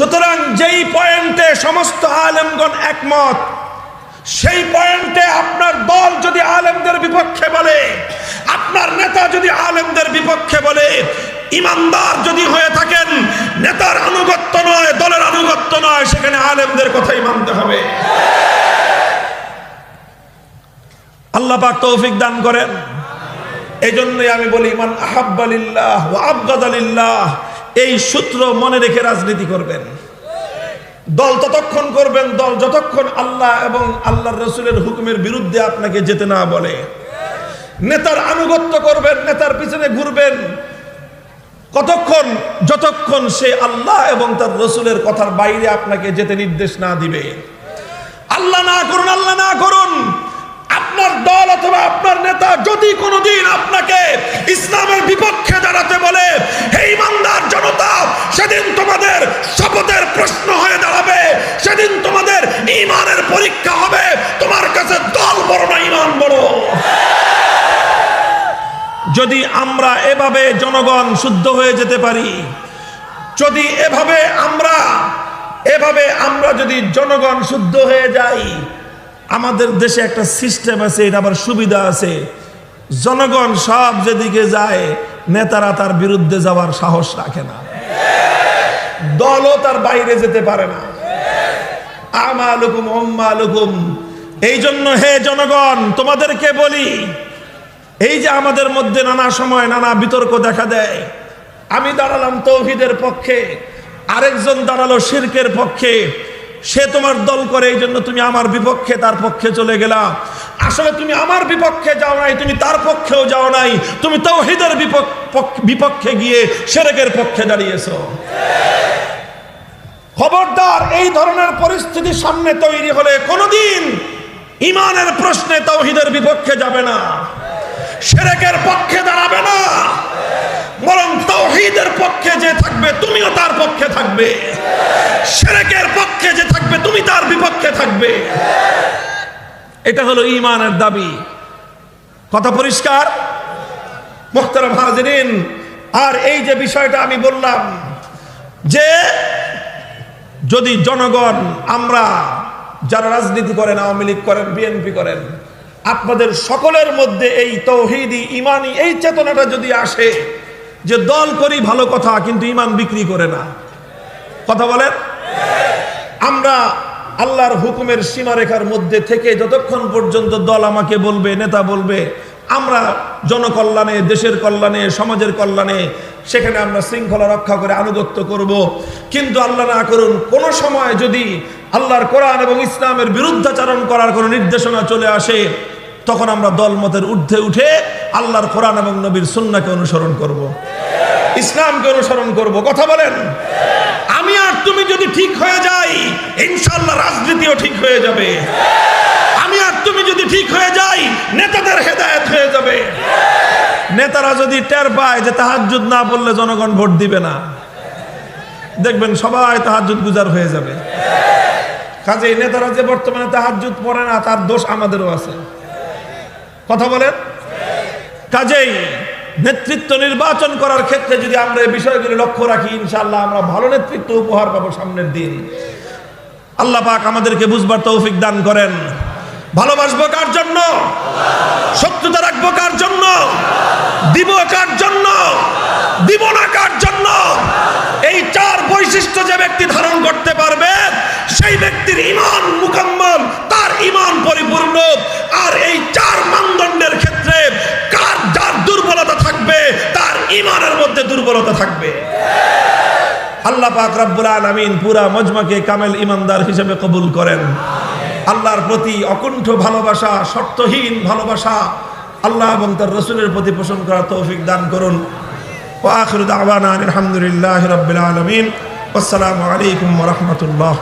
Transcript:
সুতরাং যেই পয়েন্টে সমস্ত আলেমগণ একমত, সেই পয়েন্টে আপনার দল যদি আলেমদের বিপক্ষে বলে, আপনার নেতা যদি আলেমদের বিপক্ষে বলে, ইমানদার যদি হয়ে থাকেন, নেতার আনুগত্য নয়, দলের আনুগত্য নয়, সেখানে আলেমদের কথাই মানতে হবে। আল্লাহ পাক তৌফিক দান করেন। এই জন্যই আমি বলি, মান আহাব্বা লিল্লাহ ওয়া আবগাদা লিল্লাহ, এই সূত্র মনে রেখে রাজনীতি করবেন। দল ততক্ষণ করবেন দল যতক্ষণ আল্লাহ এবং আল্লাহর রাসূলের হুকুমের বিরুদ্ধে আপনাকে যেতে না বলে। নেতার আনুগত্য করবেন, নেতার পিছনে ঘুরবেন কতক্ষণ? যতক্ষণ সে আল্লাহ এবং তার রাসূলের কথার বাইরে আপনাকে যেতে নির্দেশ না দিবে। আল্লাহ না করুন, আল্লাহ না করুন, আপনার দল অথবা আপনার নেতা যদি কোনোদিন আপনাকে ইসলামের বিপক্ষে দাঁড়াতে বলে, হে ইমানদার জনতা, সেদিন তোমাদের শপথের প্রশ্ন হয়ে দাঁড়াবে, সেদিন তোমাদের ঈমানের পরীক্ষা হবে, তোমার কাছে দল বড় না ঈমান বড়। যদি আমরা এভাবে জনগণ শুদ্ধ হয়ে যেতে পারি, যদি এভাবে আমরা যদি জনগণ শুদ্ধ হয়ে যাই, আমাদের দেশে একটা সিস্টেম আছে, এটা আবার সুবিধা আছে। জনগণ সব যেদিকে যায়, নেতারা তার বিরুদ্ধে যাওয়ার সাহস রাখে না, দলও তার বাইরে যেতে পারে না। আমালুকুম উম্মালুকুম। এই জন্য হে জনগণ, তোমাদেরকে বলি, এই যে আমাদের মধ্যে নানা সময় নানা বিতর্ক দেখা দেয়, আমি দাঁড়ালাম তৌহিদের পক্ষে, আরেকজন দাঁড়ালো শিরকের পক্ষে, সে তোমার দল করে, এই জন্য তুমি আমার বিপক্ষে তার পক্ষে চলে গেলা। আসলে তুমি আমার বিপক্ষে যাও নাই, তুমি তার পক্ষেও যাও নাই, তুমি তাওহীদের বিপক্ষে গিয়ে শিরকের পক্ষে দাঁড়িয়েছো। খবরদার, এই ধরনের পরিস্থিতি সামনে তৈরি হলে কোনোদিন ঈমানের প্রশ্নে তাওহীদের বিপক্ষে যাবে না, শিরকের পক্ষে দাঁড়াবে না, বরং তাওহীদের পক্ষে যে থাকবে তুমিও তার পক্ষে থাকবে, শিরকের পক্ষে যে থাকবে তুমি তার বিপক্ষে থাকবে। এটা হলো ঈমানের দাবি। কথা পরিষ্কার? মুহতারাম হাজিরিন, আর এই যে বিষয়টা আমি বললাম যে যদি জনগণ, আমরা যারা রাজনীতি করেন, আওয়ামী লীগ করেন, বিএনপি করেন, আপনাদের সকলের মধ্যে এই তাওহীদি ঈমানি এই চেতনাটা যদি আসে যে দল করি ভালো কথা, কিন্তু ঈমান বিক্রি করে না। কথা বলেন? আমরা আল্লাহর হুকুমের সীমারেখার মধ্যে থেকে যতক্ষণ পর্যন্ত দল আমাকে বলবে, নেতা বলবে, আমরা জনকল্যাণে, দেশের কল্যাণে, সমাজের কল্যাণে, সেখানে আমরা শৃঙ্খলা রক্ষা করে আনুগত্য করব। কিন্তু আল্লাহ না করুন, কোন সময় যদি আল্লাহর কোরআন এবং ইসলামের বিরুদ্ধাচরণ করার কোনো নির্দেশনা চলে আসে, তখন আমরা দলমতের ঊর্ধ্বে উঠে আল্লাহর কোরআন এবং নবীর সুন্নাহকে অনুসরণ করব, ইসলামকে অনুসরণ করব। কথা বলেন? আমি আর তুমি যদি ঠিক হয়ে যাই, ইনশাআল্লাহ রাজনীতিও ঠিক হয়ে যাবে। আমি আর তুমি যদি ঠিক হয়ে যাই, নেতাদের হেদায়েত হয়ে যাবে। নেতারা যদি টের পায় যে তাহাজ্জুদ না পড়লে জনগণ ভোট দিবে না, দেখবেন সবাই তাহাজ্জুদ গুজার হয়ে যাবে। কাজেই নেতারা যে বর্তমানে তাহাজ্জুদ পড়ে না, তার দোষ আমাদেরও আছে। কথা বলেন? কাজেই নেতৃত্ব নির্বাচন করার ক্ষেত্রে যদি আমরা এই বিষয়গুলি লক্ষ্য রাখি, ইনশাআল্লাহ আমরা ভালো নেতৃত্ব উপহার পাবো সামনের দিন। আল্লাহ পাক আমাদেরকে বুঝবার তৌফিক দান করেন। ভালোবাসবো কার জন্য? শত্রুতা রাখবো কার জন্য? দিব কার জন্য? দিব না কার জন্য? এই চার বৈশিষ্ট্য যে ব্যক্তি ধারণ করতে পারবে, সেই ব্যক্তির ঈমান মুকাম্মাল, তার ঈমান পরিপূর্ণ। আর এই চার মানদণ্ডের ক্ষেত্রে যার দুর্বলতা থাকবে, তার ঈমানের মধ্যে দুর্বলতা থাকবে। আল্লাহ পাক রব্বুল আলামিন পুরা মজমাকে কামেল ঈমানদার হিসেবে কবুল করেন। আল্লাহর প্রতি অকুণ্ঠ ভালোবাসা, শর্তহীন ভালোবাসা আল্লাহ এবং তার রাসূলের প্রতি পোষণ করার তৌফিক দান করুন। ওয়া আখিরু দাওয়ানা আলহামদুলিল্লাহি রাব্বিল আলামিন। আসসালামু আলাইকুম ওয়া রাহমাতুল্লাহ।